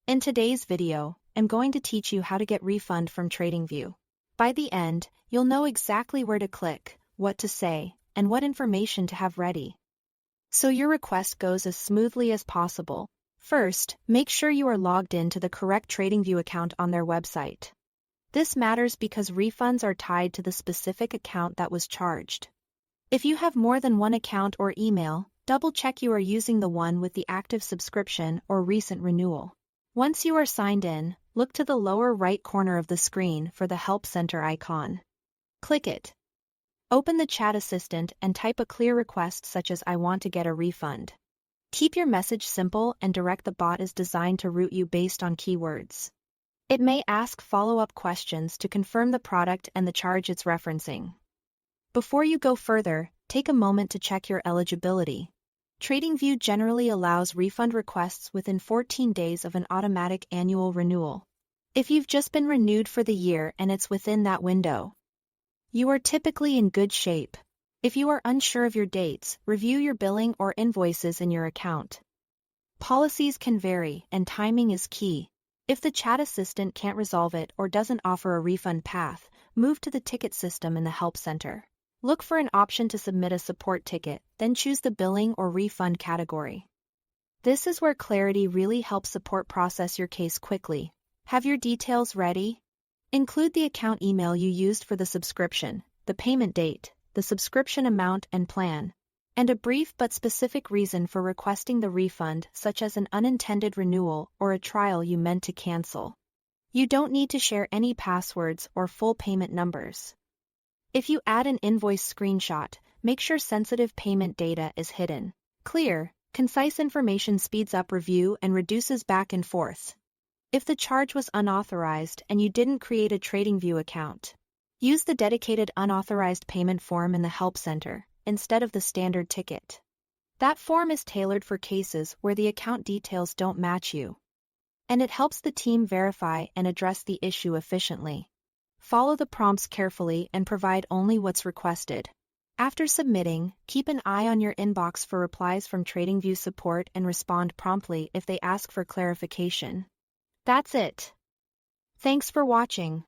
In today's video, I'm going to teach you how to get refund from Tradingview. By the end, you'll know exactly where to click, what to say, and what information to have ready, so your request goes as smoothly as possible. First, make sure you are logged in to the correct Tradingview account on their website. This matters because refunds are tied to the specific account that was charged. If you have more than one account or email, double-check you are using the one with the active subscription or recent renewal. Once you are signed in, look to the lower right corner of the screen for the Help Center icon. Click it. Open the chat assistant and type a clear request such as "I want to get a refund." Keep your message simple and direct. The bot is designed to route you based on keywords. It may ask follow-up questions to confirm the product and the charge it's referencing. Before you go further, take a moment to check your eligibility. Tradingview generally allows refund requests within 14 days of an automatic annual renewal. If you've just been renewed for the year and it's within that window, you are typically in good shape. If you are unsure of your dates, review your billing or invoices in your account. Policies can vary, and timing is key. If the chat assistant can't resolve it or doesn't offer a refund path, move to the ticket system in the Help Center. Look for an option to submit a support ticket, then choose the billing or refund category. This is where clarity really helps support process your case quickly. Have your details ready? Include the account email you used for the subscription, the payment date, the subscription amount and plan, and a brief but specific reason for requesting the refund, such as an unintended renewal or a trial you meant to cancel. You don't need to share any passwords or full payment numbers. If you add an invoice screenshot, make sure sensitive payment data is hidden. Clear, concise information speeds up review and reduces back and forth. If the charge was unauthorized and you didn't create a Tradingview account, use the dedicated unauthorized payment form in the Help Center instead of the standard ticket. That form is tailored for cases where the account details don't match you, and it helps the team verify and address the issue efficiently. Follow the prompts carefully and provide only what's requested. After submitting, keep an eye on your inbox for replies from Tradingview support and respond promptly if they ask for clarification. That's it. Thanks for watching.